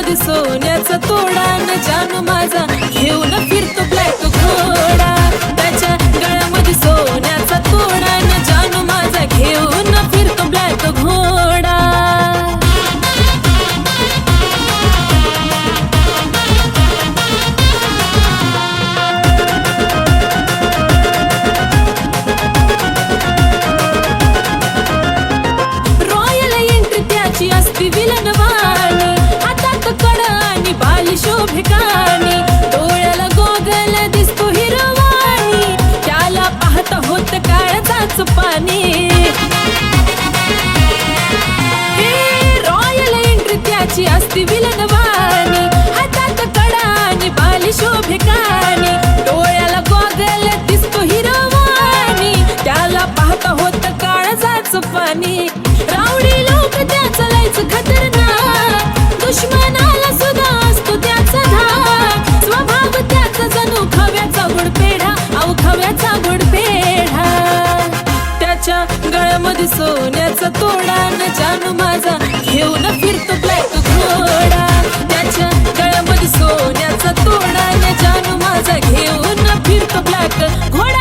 गळ्यामध्ये सोन्याचा तोडा न जानू माझा घेऊन फिरतो ब्लॅक घोडा. त्याच्या गळ्यामध्ये सोन्याचा तोडा न जानू माझा घेऊन फिरतो ब्लॅक घोडा. रॉयल एंट्री त्याची असती विलनवाणी, हातात कडा आणि बाली शोभिकानी, डोळ्याला गोगल दिसतो हिरवाणी, त्याला पाहता होत काळजाचं पाणी. रॉयल एंट्री त्याची असती विलनवाणी, हातात कडा आणि बाली शोभिकानी, डोळ्याला गोगल दिसतो हिरवाणी, त्याला पाहता होत काळजाचं पाणी. रावडी लोक त्याचं लयच खतरनाक, दुश्मनाला सुद्धा असतो त्याचा धाक. स्वभाव त्याचा जणू खव्याचा गुडपेढा, अहो खव्याचा गुडपेढा. त्याच्या गळ्यामध्ये सोन्याचा तोडा न जानू माझा घेऊन फिरतो ब्लॅक घोडा. त्याच्या गळ्यामध्ये सोन्याचा तोडा न जानू माझा घेऊन फिरतो ब्लॅक घोडा.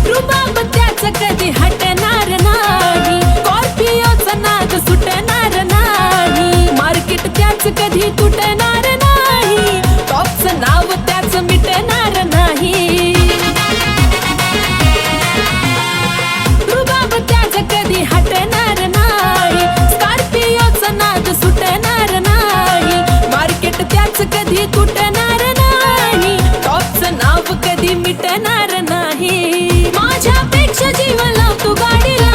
रुबाब त्याचा कधी हटणार नाही, स्कॉर्पिओचा नाद सुटणार नाही, मार्केट त्याच कधी तुटणार नाही, टॉपचं नाव त्याचं मिटणार नाही. रुबाब त्याचा कधी हटणार नाही, स्कॉर्पिओचा नाद सुटणार नाही, मार्केट त्याच कधी तुटणार नाही, टॉपचं नाव कधी मिटणार नाही. माझ्यापेक्षा जीव लावतो गाडीला,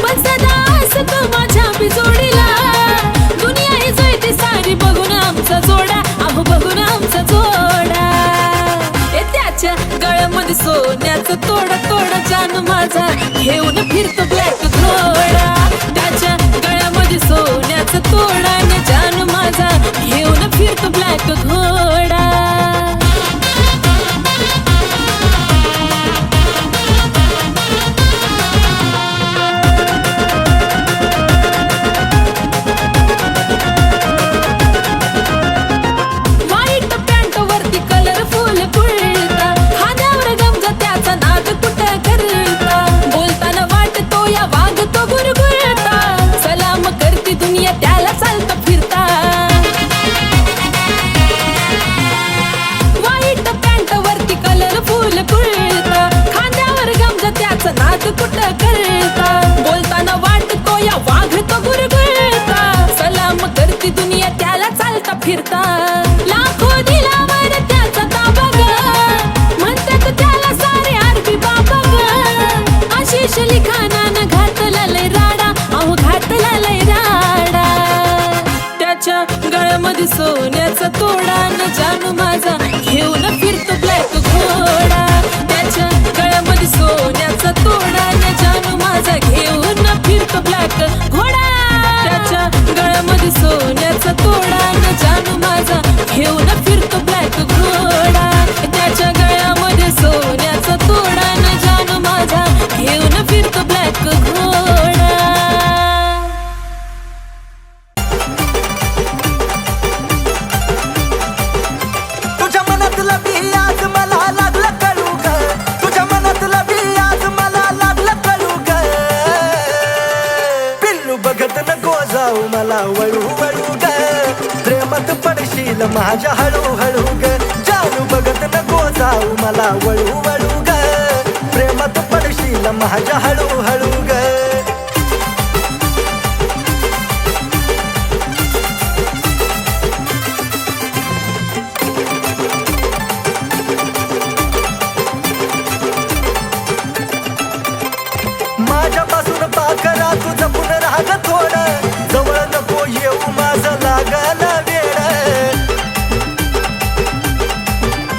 पण सदा असतो माझ्या बिजोडीला. दुनिया ही जळते सारी बघून आमचा जोडा, अहो बघून आमचा जोडा. त्याच्या गळ्यामध्ये सोन्याचा तोडा तोडा जानू माझा घेऊन फिरतो ब्लॅक घोडा. त्याच्या गळ्यामध्ये सोन्याचा तोडा न जानू माझा घेऊन फिरतो ब्लॅक घोडा. व्हाईट पॅन्ट वरती कलरफुल कुर्ता, खांद्यावर गमजा त्याचा नाद कुठं करता, बोलताना वाटतो या वागतो गुरगुरता, सलाम करती दुनिया त्याला चालतं फिरता. व्हाईट पॅन्ट वरती कलरफुल कुर्ता, खांद्यावर गमजा त्याचा नाद कुठं करता, बोलताना वाटतो या वागतो गुरगुरता, सलाम करती दुनिया त्याला चालता फिरता. लाखो दिलावर त्याचा ताबा ग, म्हणतात त्याला सारे आरबी बाबा ग. आशिष लिखाणानं घातला लय राडा, अहो घातला लय राडा. त्याच्या गळ्यामध्ये सोन्याचा तोडा न जानू माझा घेऊन फिरतो ब्लॅक घोडा. त्याच्या गळ्यामध्ये सोन्याचा तोडा न जानू माझा घेऊन फिरतो ब्लॅक घोडा. त्याच्या गळ्यामध्ये सोन्याचा तोडा न जानू माझा घेऊन फिरतो ब्लॅक घोडा. त्याच्या गळ्यामध्ये सोन्याचा तोडा न जानू माझा घेऊन फिरतो ब्लॅक घोडा. तुझ्या मनातला बी आज मला लागला कळू ग, तुझ्या मनातला बी आज मला लागला कळू ग. पिल्लू बघत नको जाऊ मला वळू वळू ग, प्रेमात पडशील माझ्या हळूहळू ग. जानू बघत नको जाऊ मला वळू वळू ग, प्रेमात पडशील माझ्या हळूहळू ग. माझ्यापासून पाकरा तू जपून राग थोडं, जवळ नको येऊ माझं लागला वेळ.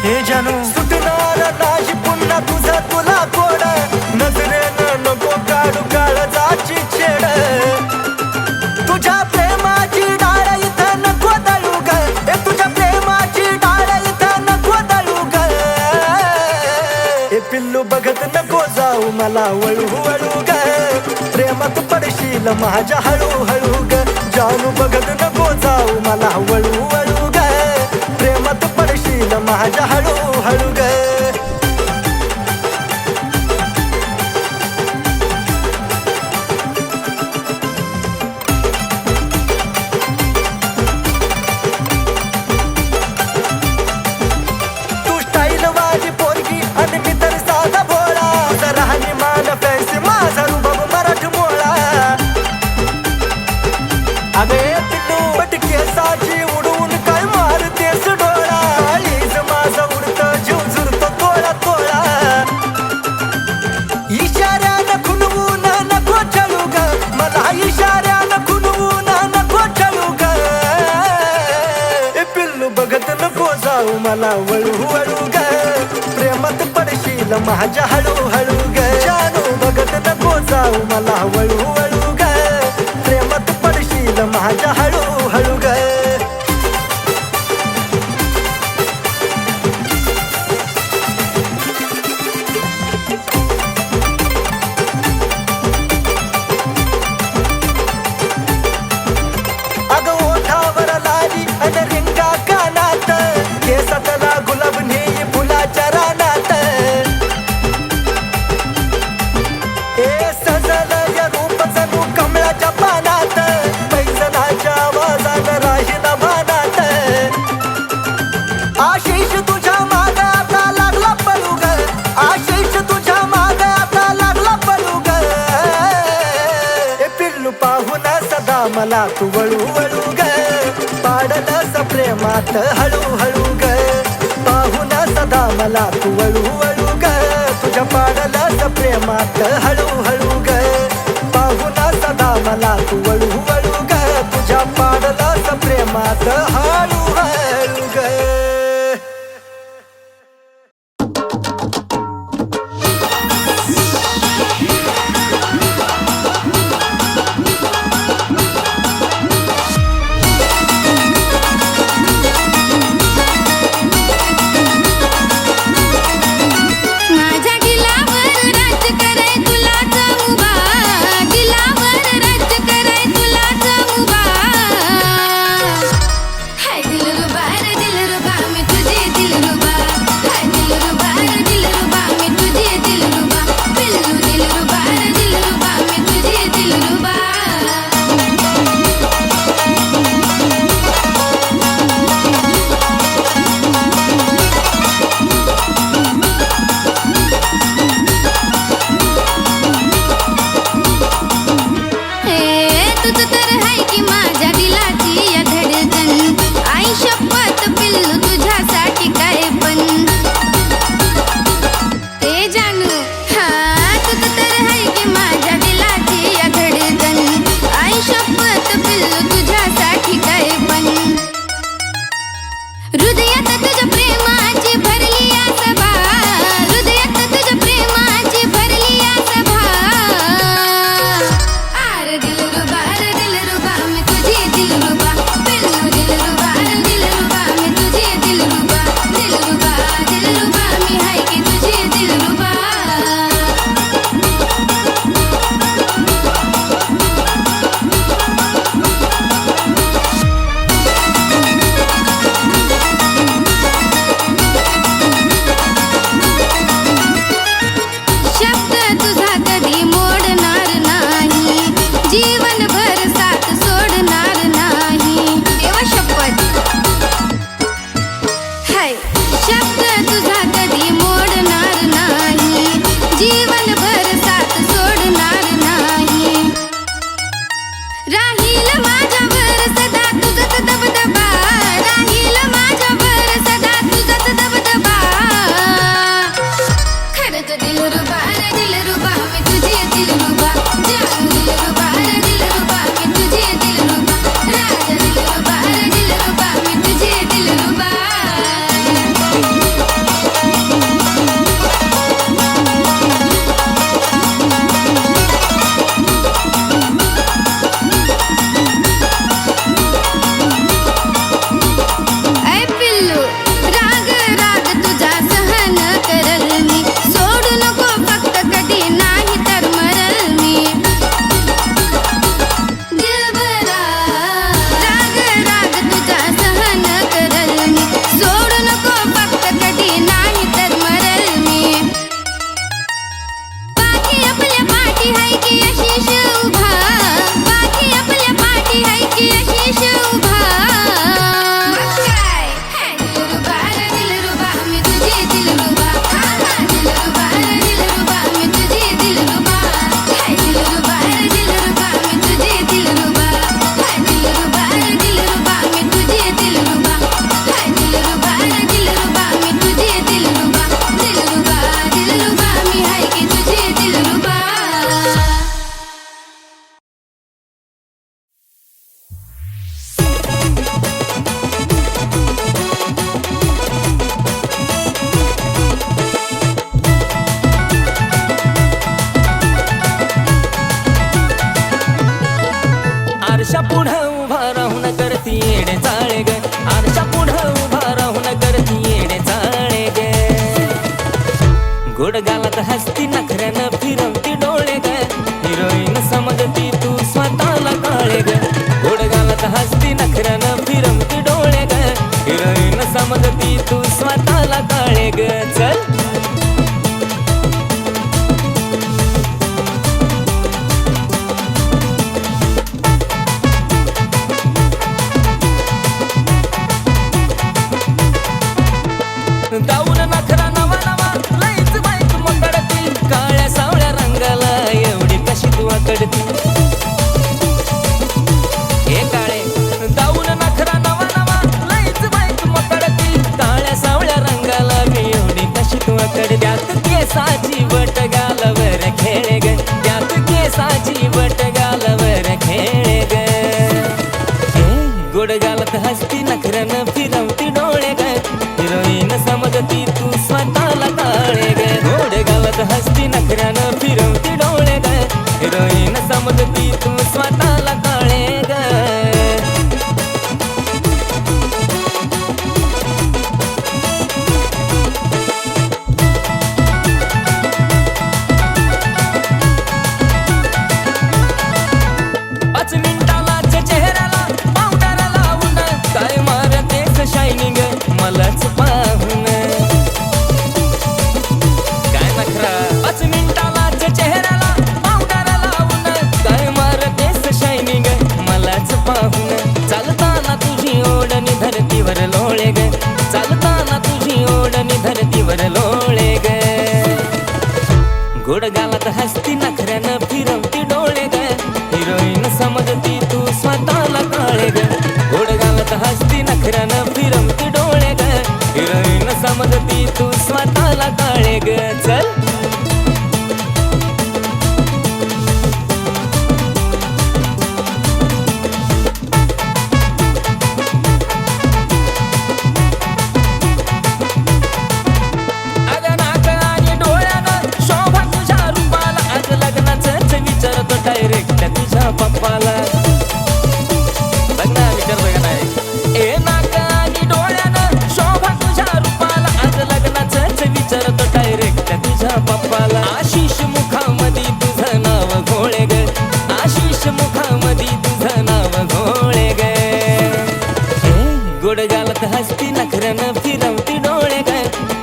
हे जानू सुटणार नाही पुन्हा तुझं तुला कोड, नजरेनं नको का पिल्लू बघत नको जाऊ मला वळू वळू ग प्रेमात पडशील माझ्या हळू हळू ग जानू बघत नको जाऊ मला वळू वळू ग प्रेमात पडशील माझ्या हळू हळू ग अगे पिल्लू पटके साची उडून काय मारतेस डोळा आलीच माझा उडत जीव झुरतो तोळा तोळा इशाऱ्यानं खुणवून नको चळू ग मला इशाऱ्यानं खुणवून नको चळू ग पिल्लू बघत नको जाऊ मला वळू वळू ग प्रेमात पडशील माझ्या हळू हळू ग जानू बघत नको जाऊ मला वळू वळू ग प्रेमात पडशील माझ्या हळू हळू ग अग ओठावर लाली अन रिंगा कानात केसातला गुलाब नेई फुलाच्या रानात ए सजल या रूप जणू कमळाच्या पानात पैजनाच्या आवाजानं राहीन भानात आशिष तुझ्या माग आता लागला पळू ग आशिष तुझ्या माग आता लागला पळू ग ए पिल्लू पाहून सदा मला तू वळू वळू ग पाडलंस प्रेमात हळू हळू ग पाहून सदा मला तू वळू वळू ग तुझ्या पाडलंस प्रेमात हळू हळू ग पाहून सदा मला तू वळू वळू ग तुझ्या पाडलंस प्रेमात हळू हळू ग माझ्या दिलावर राज कराय तुला जमुबा दिलावर राज कराय तुला जमुबा हाय दिलरुबा मी तुझे दिलरुबा हाय दिलरुबा मी तुझे दिलरुबा पिल्लू दिलरुबा मी तुझे दिलरुबा तुझं तर हाय की माझ्या दिलाची या धडकन आई शपथ पिल्लू तुझ्यासाठी काय पण ते जानू हा तुझं तर हाय की माझ्या दिलाची या धडकन आई शपथ पिल्लू तुझ्यासाठी काय पण हृदयात तुझ्या प्रेमाची भरली आसभा हृदयात तुझ्या प्रेमाची भरली आसभा आर दिलरुबा मी तुझे दिलरुबा पिल्लू दिलरुबा मी तुझे दिलरुबा दिलरुबा मी हाय की तुझे दिलरुबा शब्द तुझा कधी मोडणार नाही जीवनभर साथ सोडणार नाही देवा शपथ हाय शब्द तुझा कधी मोडणार नाही जीवनभर साथ सोडणार नाही राहील माझ्यावर सदा तुझंच दबदबा राहील माझ्यावर सदा तुझंच दबदबा खरंच दिलरुबा मी तुझे दिलरुबा जानू दिलरुबा मी तुझे दिलरुबा राज दिलरुबा मी तुझे दिलरुबा हसती नखऱ्यानं फिरवती डोळे ग हिरोईन समजती तू स्वतःला काळे ग गोड गालात हसती नखऱ्यानं फिरवती डोळे ग हिरोईन समजती तू स्वतःला काळे ग चल दाऊन नखरा नवा नवा लईच बाईक मकडती काळ्या सावळ्या रंगाला एवढी कशी तू आकडती हे काळे दाऊन नखरा नवा नवा लईच बाईक मकडती काळ्या सावळ्या रंगाला मी एवढी कशी तू आकडती त्यात केसाची बट गालावर खेळ ग त्यात केसाची बट गालावर खेळ ग गोड गालात हसती नखऱ्यानं फिरवती डोळे ग हिरोईन समजती तू स्वतःला काळे ग गोड गालात हसती नखऱ्यानं फिरवती डोळे ग हिरोईन समजती तू स्वतःला काळे ग पाच मिनिटालाच चेहऱ्याला पावडर लावून काय मारतेस शायनिंग मलाच पाहून काय नखरा पाच मिनिटालाच चेहऱ्याला पावडर लावून काय मारतेस शायनिंग मलाच पाहून चालताना तुझी ओढणी धरतीवर लोळे ग चालताना तुझी ओढणी धरतीवर लोळे ग गोड गालात हसती नखऱ्यानं फिरवती डोळे ग हिरोईन समजती तू स्वतःला काळे ग गोड गालात हसती नखऱ्यानं फिरवती डोळे ग हिरोईन समजती तू स्वतःला काळे ग चल अगं नाक आणि डोळ्यानं शोभा तुझ्या रूपाला आज लग्नाचंच विचारतो डायरेक्ट तुझ्या पप्पाला लग्न विचारतो का नाही ए नाक आणि डोळ्यानं शोभा तुझ्या रूपाला आज लग्नाचंच विचारतो डायरेक्ट तुझ्या पप्पाला आशिष मुखामध्ये तुझं नाव घोळे ग आशिष मुखामध्ये तुझं नाव घोळे ग गोड गालात हसती नखऱ्यानं फिरवती डोळे ग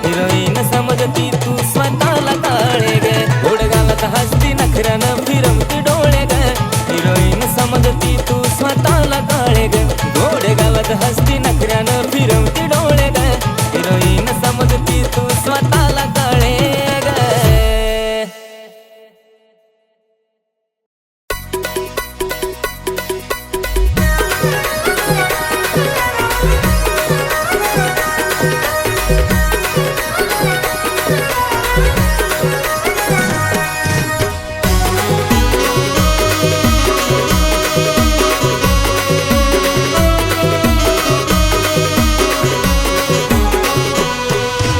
हिरोईन समजती तू स्वतःला काळे ग गोड गालात हसती नखऱ्यानं फिरवती डोळे ग हिरोईन समजती तू स्वतःला काळे ग गोड गालात हसती नखऱ्यानं फिरवती डोळे ग हिरोईन समजती तू स्वतःला काळे ग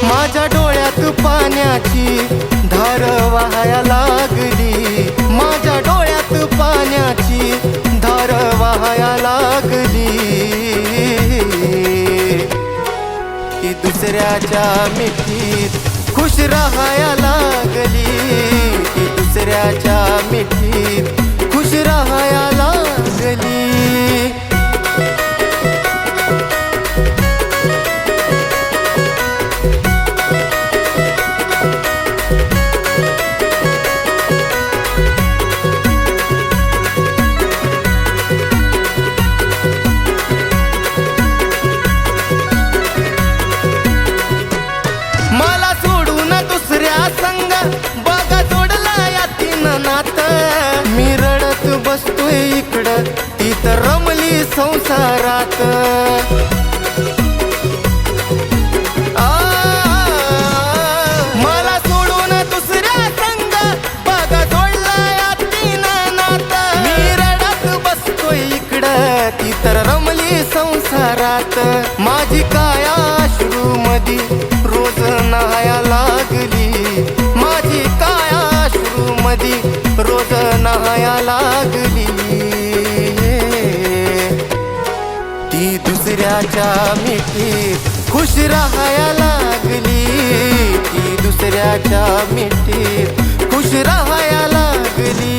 माझ्या डोळ्यात पाण्याची धार वाहाया लागली माझ्या डोळ्यात पाण्याची धार वाहाया लागली ती दुसऱ्याच्या मिठीत खुश राहाया लागली ती दुसऱ्याच्या मिठीत खुश राहाया लागली मला सोडून दुसऱ्या संग बघा जोडला या तीन नात मी रडत बसतोय इकडं ती तर रमली संसारात मला सोडून दुसऱ्या संग बघा जोडला या तीन नात मी रडत बसतोय इकडं ती तर रमली संसारात माझी काया अश्रू मधी रोज नहाया लागली माझी काया अश्रू मधी रोज नहाया लागली ती दुसऱ्याच्या मिठीत खुश राहाया लागली ती दुसऱ्याच्या मिठीत खुश राहाया लागली.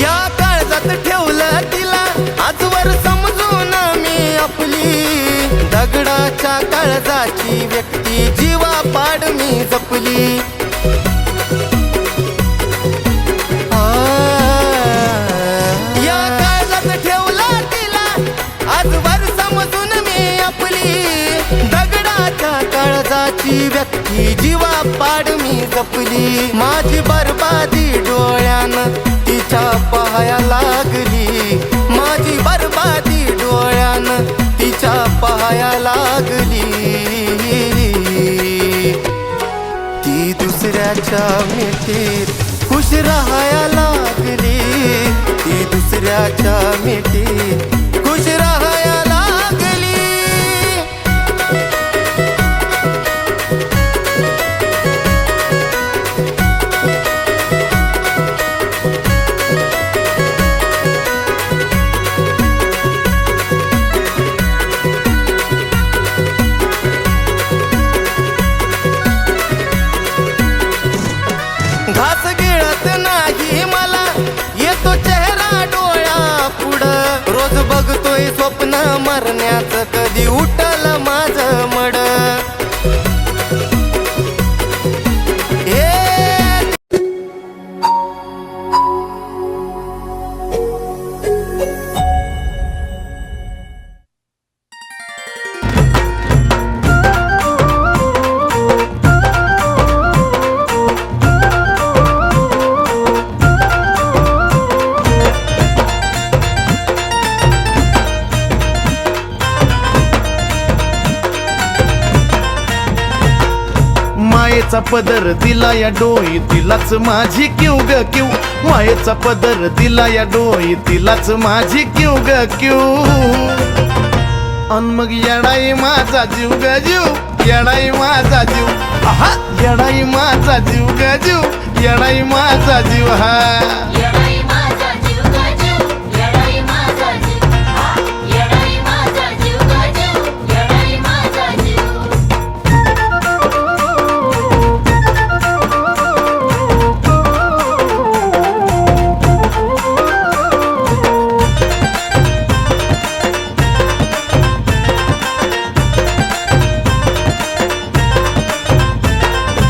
या काळजात ठेवलं तिला आजवर समजून मी आपली. दगडाच्या काळजाची व्यक्ती जीवा पाड मी जपली. या काळजात ठेवलं तिला आजवर समजून मी आपली. दगडाच्या काळजाची व्यक्ती जीवा पाड मी जपली. माझी बरबादी डोळ्यानं तिच्या पाहाया लागली. माझी बरबादी डोळ्यानं तिच्या पाहाया लागली. ती दुसऱ्याच्या मिठीत खुश राहाया लागली. ती दुसऱ्याच्या मिठीत खुश राहाया लागली. घास गिळत नाही मला येतो चेहरा डोळ्या पुढं. रोज बघतोय स्वप्न मरण्याचं कधी उठल माझं मड. मायेचा पदर दिला या डोई तिलाच माझी क्यू ग क्यू. मायेचा पदर दिला या डोई तिलाच माझी क्यू ग क्यू. अन मग येडाई माझा जीव ग जीव. येडाई माझा जीव. आहा येडाई माझा जीव ग जीव. येडाई माझा जीव. हा येडाई माझा जीव ग जीव. येडाई माझा जीव. येडाई माझा जीव ग जीव. येडाई माझा जीव.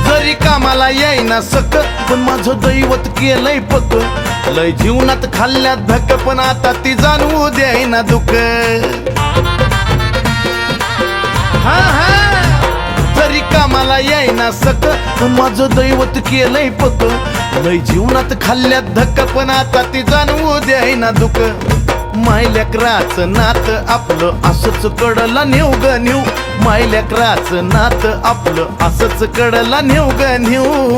जरी कामाला येईना सक पण माझं दैवत केलंय पक. लय जीवनात खाल्ल्यात धक पण आता ती जाणवू द्यायना दुःख. हा हा जरी कामाला येईना सक पण माझं दैवत केलंय पक. लय जीवनात खाल्ल्यात धक पण आता ती जाणवू द्यायना दुःख. मायलेकराचं नात आपलं असंच कडला नेऊ ग नेऊ. मायलेकराचं नात आपलं असंच कडला नेऊ ग नेऊ.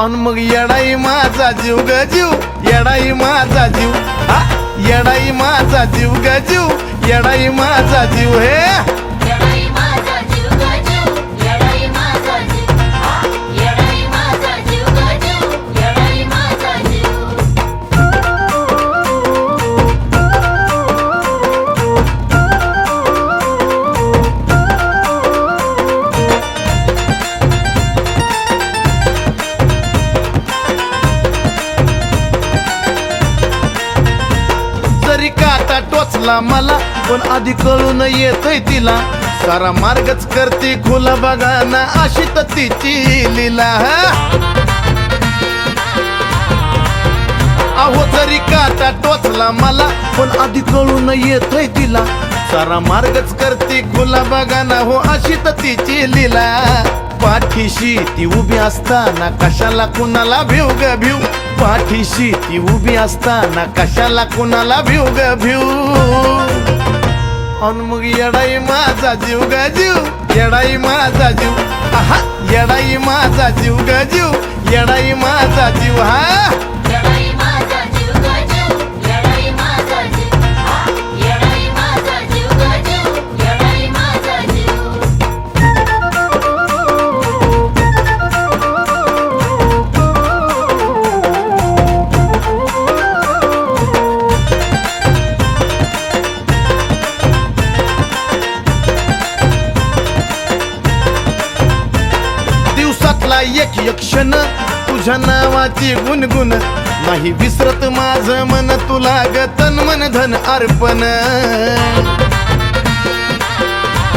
अन मग येडाई माझा जीव ग जीव. येडाई माझा जीव. हा येडाई माझा जीव ग जीव. येडाई माझा जीव. हे येडाई माझा जीव ग जीव. येडाई माझा जीव. येडाई माझा जीव ग जीव. येडाई माझा जीव. जरी काटा टोचला मला पण आधी कळून येतय तिला. सारा मार्गच करते खुला बघा ना अशी तर तिची लीला. अहो जरी काटा टोचला मला पण आधी कळून येतय तिला. सारा मार्गच करते खुला बघा ना हो अशी तर तिची लीला. पाठीशी ती उभी असताना कशाला कुणाला भिव ग भिव. पाठीशी ती उभी असताना कशाला कुणाला भिव ग भिव. अन मग येडाई माझा जीव ग जीव. येडाई माझा जीव. आहा येडाई माझा जीव ग जीव. येडाई माझा जीव. हा येडाई माझा जीव ग जीव. येडाई माझा जीव. येडाई माझा जीव ग जीव. येडाई एक एक क्षण तुझ्या नावाची गुणगुण नाही विसरत माझं मन तुला ग तन मन धन अर्पण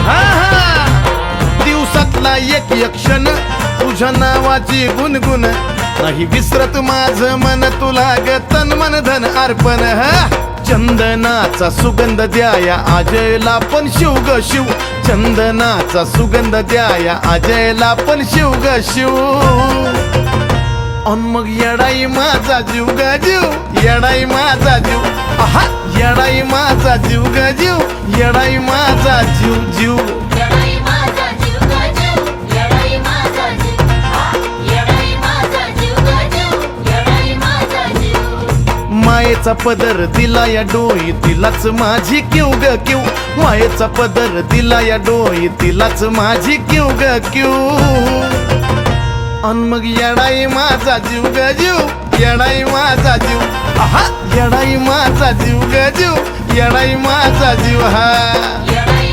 हा हा दिवसातला एक एक क्षण तुझ्या नावाची गुणगुण नाही विसरत माझं मन तुला ग तन मन धन अर्पण हा चंदनाचा सुगंध द्याया आजयला पण शिव ग शिव चंदनाचा सुगंध द्याया आजयला पण शिव ग शिव अन मग येडाई माझा जीव ग जीव येडाई माझा जीव आहा येडाई माझा जीव ग जीव येडाई माझा जीव जीव येडाई माझा जीव ग जीव येडाई माझा जीव येडाई माझा जीव ग जीव येडाई माझा जीव मायेचा पदर दिला या डोई तिलाच माझी किव ग किव मायेचा पदर दिला या डोई तिलाच माझी किव ग किव अन मग येडाई माझा जीव ग जीव येडाई माझा जीव आहा येडाई माझा जीव ग जीव येडाई माझा जीव हा येडाई